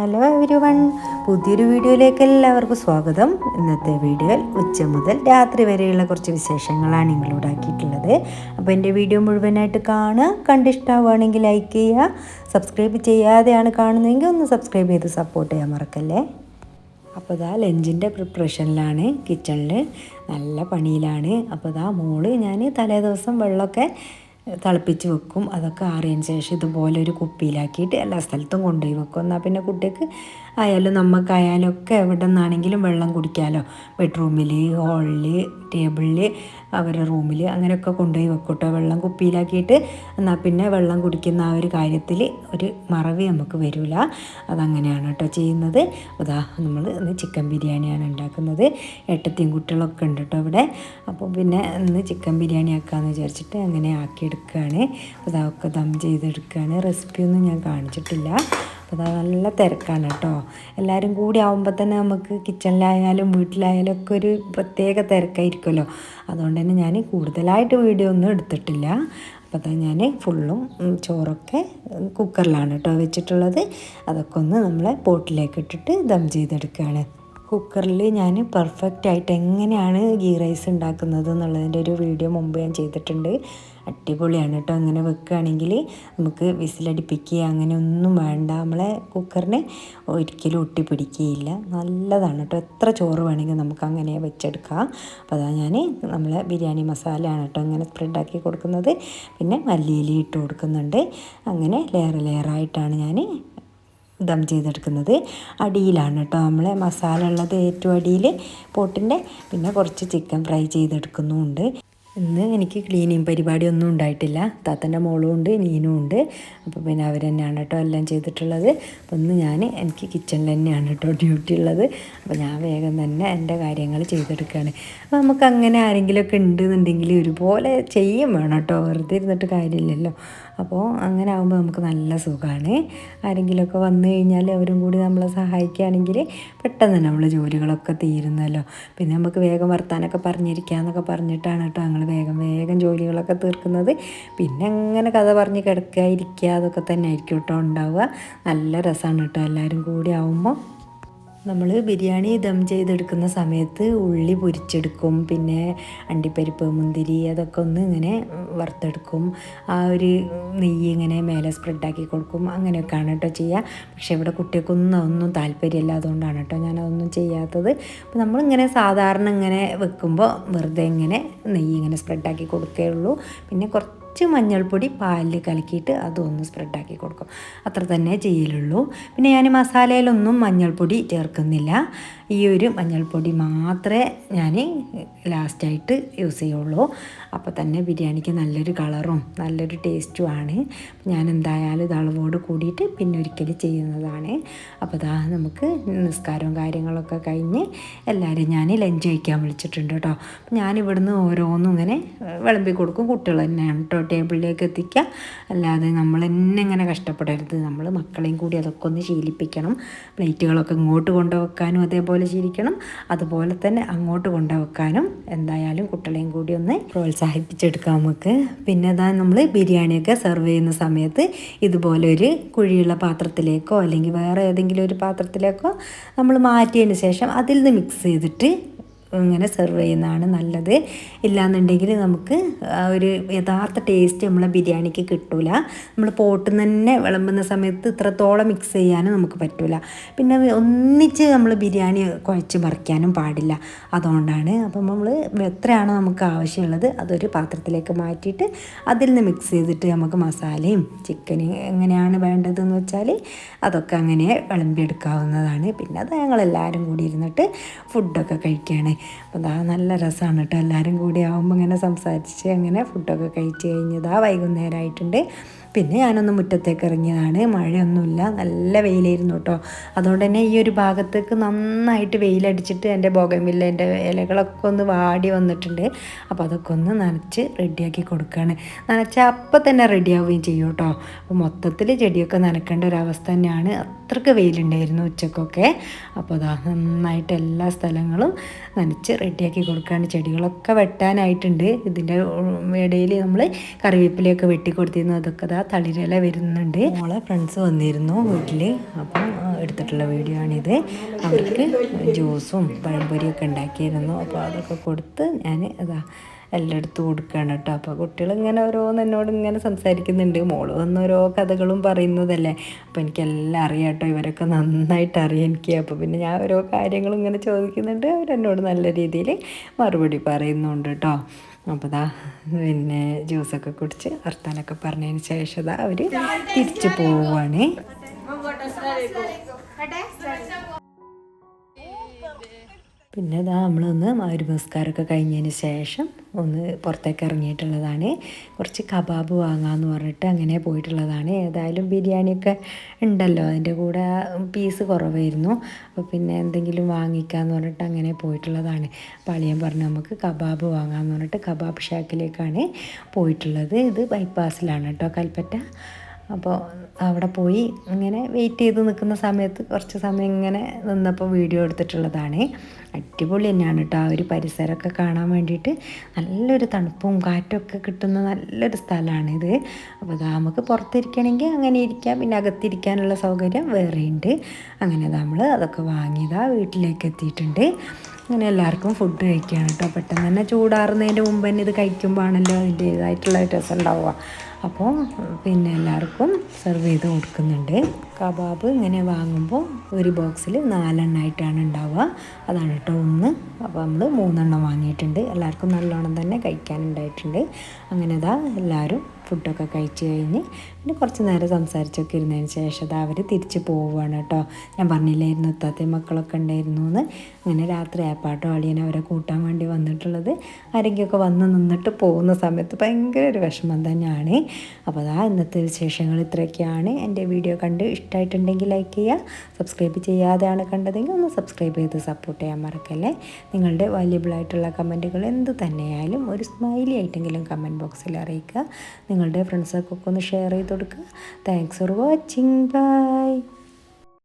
Hello every one, പുതിയൊരു വീഡിയോയിലേക്ക് എല്ലാവർക്കും സ്വാഗതം. ഇന്നത്തെ വീഡിയോയിൽ ഉച്ച മുതൽ രാത്രി വരെയുള്ള കുറച്ച് വിശേഷങ്ങളാണ് ഇൻക്ലൂഡ് ആക്കിയിട്ടുള്ളത്. അപ്പോൾ എൻ്റെ വീഡിയോ മുഴുവനായിട്ട് കാണുക, കണ്ടിഷ്ടമാവുകയാണെങ്കിൽ ലൈക്ക് ചെയ്യുക, സബ്സ്ക്രൈബ് ചെയ്യാതെയാണ് കാണുന്നതെങ്കിൽ ഒന്ന് സബ്സ്ക്രൈബ് ചെയ്ത് സപ്പോർട്ട് ചെയ്യാൻ മറക്കല്ലേ. അപ്പോൾ ഇതാ ലഞ്ചിൻ്റെ പ്രിപ്പറേഷനിലാണ്, കിച്ചണിൽ നല്ല പണിയിലാണ്. അപ്പോൾ ഇതാ മോള് ഞാൻ തലേ ദിവസം വെള്ളമൊക്കെ തിളപ്പിച്ച് വെക്കും. അതൊക്കെ ആറിയതിന് ശേഷം ഇതുപോലെ ഒരു കുപ്പിയിലാക്കിയിട്ട് എല്ലാ സ്ഥലത്തും കൊണ്ടുപോയി വെക്കും. എന്നാൽ പിന്നെ കുട്ടിക്ക് ആയാലും നമുക്കായാലും ഒക്കെ എവിടെ നിന്നാണെങ്കിലും വെള്ളം കുടിക്കാമല്ലോ. ബെഡ്റൂമിൽ, ഹാളിൽ, ടേബിളിൽ, അവരുടെ റൂമിൽ അങ്ങനെയൊക്കെ കൊണ്ടുപോയി വെക്കും കേട്ടോ, വെള്ളം കുപ്പിയിലാക്കിയിട്ട്. എന്നാൽ പിന്നെ വെള്ളം കുടിക്കുന്ന ആ ഒരു കാര്യത്തിൽ ഒരു മറവി നമുക്ക് വരില്ല. അതങ്ങനെയാണ് കേട്ടോ ചെയ്യുന്നത്. അതാ നമ്മൾ ഇന്ന് ചിക്കൻ ബിരിയാണിയാണ് ഉണ്ടാക്കുന്നത്. ഏട്ടത്തിയും കുട്ടികളൊക്കെ ഉണ്ട് കേട്ടോ ഇവിടെ. അപ്പോൾ പിന്നെ ഇന്ന് ചിക്കൻ ബിരിയാണി ആക്കാമെന്ന് വിചാരിച്ചിട്ട് അങ്ങനെ ആക്കിയെടുക്കുകയാണ്. അപ്പോൾ അതൊക്കെ ദം ചെയ്തെടുക്കുകയാണ്. റെസിപ്പിയൊന്നും ഞാൻ കാണിച്ചിട്ടില്ല. അപ്പോൾ അത് നല്ല തിരക്കാണ് കേട്ടോ. എല്ലാവരും കൂടി ആകുമ്പോൾ തന്നെ നമുക്ക് കിച്ചണിലായാലും വീട്ടിലായാലും ഒക്കെ ഒരു പ്രത്യേക തിരക്കായിരിക്കുമല്ലോ. അതുകൊണ്ട് തന്നെ ഞാൻ കൂടുതലായിട്ട് വീഡിയോ ഒന്നും എടുത്തിട്ടില്ല. അപ്പോൾ അതാ ഞാൻ ഫുള്ളും ചോറൊക്കെ കുക്കറിലാണ് കേട്ടോ വെച്ചിട്ടുള്ളത്. അതൊക്കെ ഒന്ന് നമ്മളെ പോട്ടിലേക്ക് ഇട്ടിട്ട് ദം ചെയ്തെടുക്കുകയാണ്. കുക്കറിൽ ഞാൻ പെർഫെക്റ്റായിട്ട് എങ്ങനെയാണ് ഗീ റൈസ് ഉണ്ടാക്കുന്നത് എന്നുള്ളതിൻ്റെ ഒരു വീഡിയോ മുമ്പ് ഞാൻ ചെയ്തിട്ടുണ്ട്. അടിപൊളിയാണ് കേട്ടോ. അങ്ങനെ വെക്കുകയാണെങ്കിൽ നമുക്ക് വിസിലടിപ്പിക്കുക അങ്ങനെ ഒന്നും വേണ്ട. നമ്മളെ കുക്കറിന് ഒരിക്കലും ഒട്ടിപ്പിടിക്കുകയില്ല. നല്ലതാണ് കേട്ടോ. എത്ര ചോറ് വേണമെങ്കിൽ നമുക്ക് അങ്ങനെ വെച്ചെടുക്കാം. അപ്പോൾ അതാ ഞാൻ നമ്മളെ ബിരിയാണി മസാലയാണ് കേട്ടോ ഇങ്ങനെ സ്പ്രെഡാക്കി കൊടുക്കുന്നത്. പിന്നെ മല്ലിയില ഇട്ട് കൊടുക്കുന്നുണ്ട്. അങ്ങനെ ലെയറായിട്ടാണ് ഞാൻ ദം ചെയ്തെടുക്കുന്നത്. അടിയിലാണ് കേട്ടോ നമ്മളെ മസാല ഉള്ളത്, ഏറ്റവും അടിയിൽ പോട്ടിൻ്റെ. പിന്നെ കുറച്ച് ചിക്കൻ ഫ്രൈ ചെയ്തെടുക്കുന്നുമുണ്ട്. ഇന്ന് എനിക്ക് ക്ലീനിങ് പരിപാടിയൊന്നും ഉണ്ടായിട്ടില്ല. താത്തൻ്റെ മോളും ഉണ്ട്, നീനും ഉണ്ട്. അപ്പോൾ പിന്നെ അവർ തന്നെയാണ് കേട്ടോ എല്ലാം ചെയ്തിട്ടുള്ളത്. അപ്പോൾ ഇന്ന് എനിക്ക് കിച്ചണിൽ തന്നെയാണ് കേട്ടോ ഡ്യൂട്ടി ഉള്ളത്. അപ്പോൾ ഞാൻ വേഗം തന്നെ എൻ്റെ കാര്യങ്ങൾ ചെയ്തെടുക്കുകയാണ്. അപ്പോൾ നമുക്ക് അങ്ങനെ ആരെങ്കിലുമൊക്കെ ഉണ്ടെന്നുണ്ടെങ്കിൽ ഒരുപോലെ ചെയ്യും വേണം കേട്ടോ, വെറുതെ ഇരുന്നിട്ട് കാര്യമില്ലല്ലോ. അപ്പോൾ അങ്ങനെ ആകുമ്പോൾ നമുക്ക് നല്ല സുഖമാണ്. ആരെങ്കിലുമൊക്കെ വന്നു കഴിഞ്ഞാൽ അവരും കൂടി നമ്മളെ സഹായിക്കുകയാണെങ്കിൽ പെട്ടെന്ന് തന്നെ നമ്മളെ ജോലികളൊക്കെ തീരുന്നല്ലോ. പിന്നെ നമുക്ക് വേഗം വർത്താനൊക്കെ പറഞ്ഞിരിക്കാമെന്നൊക്കെ പറഞ്ഞിട്ടാണ് കേട്ടോ ഞങ്ങൾ വേഗം ജോലികളൊക്കെ തീർക്കുന്നത്. പിന്നെ അങ്ങനെ കഥ പറഞ്ഞ് കിടക്കുക, ഇരിക്കുക, അതൊക്കെ തന്നെ ആയിരിക്കും കേട്ടോ ഉണ്ടാവുക. നല്ല രസമാണ് കേട്ടോ എല്ലാവരും കൂടി ആവുമ്പോൾ. നമ്മൾ ബിരിയാണി ദം ചെയ്തെടുക്കുന്ന സമയത്ത് ഉള്ളി പൊരിച്ചെടുക്കും. പിന്നെ അണ്ടിപ്പരിപ്പ്, മുന്തിരി അതൊക്കെ ഒന്ന് ഇങ്ങനെ വറുത്തെടുക്കും. ആ ഒരു നെയ്യ് ഇങ്ങനെ മേലെ സ്പ്രെഡാക്കി കൊടുക്കും. അങ്ങനെയൊക്കെയാണ് കേട്ടോ ചെയ്യുക. പക്ഷേ ഇവിടെ കുട്ടികൾക്കൊന്നും താല്പര്യമില്ല. അതുകൊണ്ടാണ് കേട്ടോ ഞാനതൊന്നും ചെയ്യാത്തത്. അപ്പോൾ നമ്മളിങ്ങനെ സാധാരണ ഇങ്ങനെ വെക്കുമ്പോൾ വെറുതെ ഇങ്ങനെ നെയ്യ് ഇങ്ങനെ സ്പ്രെഡാക്കി കൊടുക്കുകയുള്ളൂ. പിന്നെ കുറച്ച് മഞ്ഞൾപ്പൊടി പാലിൽ കലക്കിയിട്ട് അതൊന്ന് സ്പ്രെഡാക്കി കൊടുക്കും. അത്ര തന്നെ ചെയ്യലുള്ളൂ. പിന്നെ ഞാൻ മസാലയിലൊന്നും മഞ്ഞൾപ്പൊടി ചേർക്കുന്നില്ല. ഈ ഒരു മഞ്ഞൾപ്പൊടി മാത്രമേ ഞാൻ ലാസ്റ്റായിട്ട് യൂസ് ചെയ്യുള്ളൂ. അപ്പോൾ തന്നെ ബിരിയാണിക്ക് നല്ലൊരു കളറും നല്ലൊരു ടേസ്റ്റുമാണ്. ഞാൻ എന്തായാലും ഇത് അളവോട് കൂടിയിട്ട് പിന്നെ ഒരിക്കൽ ചെയ്യുന്നതാണ്. അപ്പോൾ അതാ നമുക്ക് നിസ്കാരവും കാര്യങ്ങളൊക്കെ കഴിഞ്ഞ് എല്ലാവരും ഞാൻ ലഞ്ച് കഴിക്കാൻ വിളിച്ചിട്ടുണ്ട് കേട്ടോ. അപ്പോൾ ഞാനിവിടുന്ന് ഓരോന്നും ഇങ്ങനെ വിളമ്പി കൊടുക്കും. കുട്ടികൾ തന്നെയാണ് കേട്ടോ ടേബിളിലേക്ക് എത്തിക്കുക. അല്ലാതെ നമ്മൾ തന്നെ ഇങ്ങനെ കഷ്ടപ്പെടരുത്. നമ്മൾ മക്കളെയും കൂടി അതൊക്കെ ഒന്ന് ശീലിപ്പിക്കണം. പ്ലേറ്റുകളൊക്കെ ഇങ്ങോട്ട് കൊണ്ടുവെക്കാനും അതേപോലെ ശീലിക്കണം. അതുപോലെ തന്നെ അങ്ങോട്ട് കൊണ്ടുവെക്കാനും എന്തായാലും കുട്ടികളെയും കൂടി ഒന്ന് പ്രോത്സാഹിപ്പിച്ചെടുക്കാം നമുക്ക്. പിന്നെ അതാ നമ്മൾ ബിരിയാണിയൊക്കെ സെർവ് ചെയ്യുന്ന സമയത്ത് ഇതുപോലെ ഒരു കുഴിയുള്ള പാത്രത്തിലേക്കോ അല്ലെങ്കിൽ വേറെ ഏതെങ്കിലും ഒരു പാത്രത്തിലേക്കോ നമ്മൾ മാറ്റിയതിന് ശേഷം അതിൽ നിന്ന് മിക്സ് ചെയ്തിട്ട് ഇങ്ങനെ സെർവ് ചെയ്യുന്നതാണ് നല്ലത്. ഇല്ലാന്നുണ്ടെങ്കിൽ നമുക്ക് ഒരു യഥാർത്ഥ ടേസ്റ്റ് നമ്മളെ ബിരിയാണിക്ക് കിട്ടില്ല. നമ്മൾ പോട്ടിൽ നിന്ന് തന്നെ വിളമ്പുന്ന സമയത്ത് ഇത്രത്തോളം മിക്സ് ചെയ്യാനും നമുക്ക് പറ്റില്ല. പിന്നെ ഒന്നിച്ച് നമ്മൾ ബിരിയാണി കുഴച്ച് മറിക്കാനും പാടില്ല. അതുകൊണ്ടാണ്. അപ്പം നമ്മൾ എത്രയാണോ നമുക്ക് ആവശ്യമുള്ളത് അതൊരു പാത്രത്തിലേക്ക് മാറ്റിയിട്ട് അതിൽ നിന്ന് മിക്സ് ചെയ്തിട്ട് നമുക്ക് മസാലയും ചിക്കന് എങ്ങനെയാണ് വേണ്ടതെന്ന് വെച്ചാൽ അതൊക്കെ അങ്ങനെ വിളമ്പിയെടുക്കാവുന്നതാണ്. പിന്നെ അത് ഞങ്ങളെല്ലാവരും കൂടി ഇരുന്നിട്ട് ഫുഡൊക്കെ കഴിക്കുകയാണ്. അപ്പോൾ അതാ നല്ല രസമാണ് കേട്ടോ. എല്ലാവരും കൂടി ആകുമ്പോൾ ഇങ്ങനെ സംസാരിച്ച് അങ്ങനെ ഫുഡൊക്കെ കഴിച്ച് കഴിഞ്ഞതാ വൈകുന്നേരമായിട്ടുണ്ട്. പിന്നെ ഞാനൊന്ന് മുറ്റത്തേക്ക് ഇറങ്ങിയതാണ്. മഴയൊന്നുമില്ല, നല്ല വെയിലായിരുന്നു കേട്ടോ. അതുകൊണ്ട് തന്നെ ഈ ഒരു ഭാഗത്തേക്ക് നന്നായിട്ട് വെയിലടിച്ചിട്ട് എൻ്റെ ബോഗൻവില്ലേൻ്റെ ഇലകളൊക്കെ ഒന്ന് വാടി വന്നിട്ടുണ്ട്. അപ്പോൾ അതൊക്കെ ഒന്ന് നനച്ച് റെഡിയാക്കി കൊടുക്കുകയാണ്. നനച്ചാൽ അപ്പം തന്നെ റെഡിയാവുകയും ചെയ്യും കേട്ടോ. അപ്പോൾ മൊത്തത്തിൽ ചെടിയൊക്കെ നനക്കേണ്ട ഒരവസ്ഥ തന്നെയാണ്. അത്രയ്ക്ക് വെയിലുണ്ടായിരുന്നു ഉച്ചക്കൊക്കെ. അപ്പോൾ അതാ നന്നായിട്ട് എല്ലാ സ്ഥലങ്ങളും നനച്ച് റെഡിയാക്കി കൊടുക്കുകയാണ്. ചെടികളൊക്കെ വെട്ടാനായിട്ടുണ്ട്. ഇതിൻ്റെ ഇടയിൽ നമ്മൾ കറിവേപ്പിലയൊക്കെ വെട്ടി കൊടുത്തിരുന്നു. അതൊക്കെ അതാ തളിരില വരുന്നുണ്ട്. മോളെ ഫ്രണ്ട്സ് വന്നിരുന്നു വീട്ടിൽ, അപ്പം എടുത്തിട്ടുള്ള വീഡിയോ ആണിത്. അവർക്ക് ജ്യൂസും പഴംപൊരിയൊക്കെ ഉണ്ടാക്കിയിരുന്നു. അപ്പോൾ അതൊക്കെ കൊടുത്ത് ഞാൻ എല്ലായിടത്തും കൊടുക്കുകയാണ് കേട്ടോ. അപ്പോൾ കുട്ടികൾ ഇങ്ങനെ ഓരോന്ന് എന്നോട് ഇങ്ങനെ സംസാരിക്കുന്നുണ്ട്. മോള് വന്ന് ഓരോ കഥകളും പറയുന്നതല്ലേ, അപ്പോൾ എനിക്കെല്ലാം അറിയാം കേട്ടോ. ഇവരൊക്കെ നന്നായിട്ട് അറിയാം എനിക്ക്. അപ്പോൾ പിന്നെ ഞാൻ ഓരോ കാര്യങ്ങളും ഇങ്ങനെ ചോദിക്കുന്നുണ്ട്, അവരെന്നോട് നല്ല രീതിയിൽ മറുപടി പറയുന്നുണ്ട് കേട്ടോ. അപ്പോൾ പിന്നെ ജ്യൂസൊക്കെ കുടിച്ച് വർത്താനൊക്കെ പറഞ്ഞതിന് ശേഷം അവർ തിരിച്ചു പോവുകയാണ്. പിന്നെ നമ്മളൊന്ന് നമസ്കാരമൊക്കെ കഴിഞ്ഞതിന് ശേഷം ഒന്ന് പുറത്തേക്ക് ഇറങ്ങിയിട്ടുള്ളതാണ്. കുറച്ച് കബാബ് വാങ്ങാമെന്ന് പറഞ്ഞിട്ട് അങ്ങനെ പോയിട്ടുള്ളതാണ്. ഏതായാലും ബിരിയാണിയൊക്കെ ഉണ്ടല്ലോ, അതിൻ്റെ കൂടെ പീസ് കുറവായിരുന്നു. അപ്പോൾ പിന്നെ എന്തെങ്കിലും വാങ്ങിക്കാമെന്ന് പറഞ്ഞിട്ട് അങ്ങനെ പോയിട്ടുള്ളതാണ്. അപ്പോൾ അളിയൻ പറഞ്ഞു നമുക്ക് കബാബ് വാങ്ങാമെന്ന് പറഞ്ഞിട്ട് കബാബ് ഷാക്കിലേക്കാണ് പോയിട്ടുള്ളത്. ഇത് ബൈപ്പാസിലാണ് കേട്ടോ, കൽപ്പറ്റ. അപ്പോൾ അവിടെ പോയി ഇങ്ങനെ വെയിറ്റ് ചെയ്ത് നിൽക്കുന്ന സമയത്ത് കുറച്ച് സമയം ഇങ്ങനെ നിന്നപ്പോൾ വീഡിയോ എടുത്തിട്ടുള്ളതാണ്. അടിപൊളി തന്നെയാണ് കേട്ടോ. ആ ഒരു പരിസരമൊക്കെ കാണാൻ വേണ്ടിയിട്ട് നല്ലൊരു തണുപ്പും കാറ്റൊക്കെ കിട്ടുന്ന നല്ലൊരു സ്ഥലമാണിത്. അപ്പോൾ നമുക്ക് പുറത്തിരിക്കണമെങ്കിൽ അങ്ങനെ ഇരിക്കാം, പിന്നെ അകത്തിരിക്കാനുള്ള സൗകര്യം വേറെയുണ്ട്. അങ്ങനെ നമ്മൾ അതൊക്കെ വാങ്ങിയതാ വീട്ടിലേക്ക് എത്തിയിട്ടുണ്ട്. അങ്ങനെ എല്ലാവർക്കും ഫുഡ് കഴിക്കുകയാണ് കേട്ടോ. പെട്ടെന്ന് തന്നെ ചൂടാറുന്നതിൻ്റെ മുമ്പ് തന്നെ ഇത് കഴിക്കുമ്പോൾ ആണല്ലോ അതിൻ്റേതായിട്ടുള്ള രസം ഉണ്ടാവുക. അപ്പോൾ പിന്നെ എല്ലാവർക്കും സെർവ് ചെയ്ത് കൊടുക്കുന്നുണ്ട്. കബാബ് ഇങ്ങനെ വാങ്ങുമ്പോൾ ഒരു ബോക്സിൽ 4 എണ്ണമായിട്ടാണ് ഉണ്ടാവുക. അതാണ് കേട്ടോ ഒന്ന്. അപ്പോൾ നമ്മൾ 3 എണ്ണം വാങ്ങിയിട്ടുണ്ട്. എല്ലാവർക്കും നല്ലോണം തന്നെ കഴിക്കാനുണ്ടായിട്ടുണ്ട്. അങ്ങനെ എല്ലാവരും ഫുഡൊക്കെ കഴിച്ച് കഴിഞ്ഞ് പിന്നെ കുറച്ച് നേരം സംസാരിച്ചൊക്കെ ഇരുന്നതിന് ശേഷം അവർ തിരിച്ച് പോവുകയാണ് കേട്ടോ. ഞാൻ പറഞ്ഞില്ലായിരുന്നു ഇത്താത്തയും മക്കളൊക്കെ ഉണ്ടായിരുന്നു എന്ന്. അങ്ങനെ രാത്രി ആയപ്പാട്ടോ അളിയൻ അവരെ കൂട്ടാൻ വേണ്ടി വന്നിട്ടുള്ളത്. ആരെങ്കിലുമൊക്കെ വന്ന് നിന്നിട്ട് പോകുന്ന സമയത്ത് ഭയങ്കര ഒരു വിഷമം തന്നെയാണ്. അപ്പോൾ ഇന്നത്തെ വിശേഷങ്ങൾ ഇത്രയൊക്കെയാണ്. എൻ്റെ വീഡിയോ കണ്ട് ഇഷ്ടമായിട്ടുണ്ടെങ്കിൽ ലൈക്ക് ചെയ്യുക. സബ്സ്ക്രൈബ് ചെയ്യാതെയാണ് കണ്ടതെങ്കിൽ ഒന്ന് സബ്സ്ക്രൈബ് ചെയ്ത് സപ്പോർട്ട് ചെയ്യാൻ മറക്കല്ലേ. നിങ്ങളുടെ വാല്യുബിളായിട്ടുള്ള കമൻറ്റുകൾ എന്ത് തന്നെയായാലും ഒരു സ്മൈലി ആയിട്ടെങ്കിലും കമൻറ്റ് ബോക്സിൽ അറിയിക്കുക. നിങ്ങളുടെ ഫ്രണ്ട്സൊക്കെ ഒന്ന് ഷെയർ ചെയ്ത് കൊടുക്കുക. Thanks for watching. ബൈ.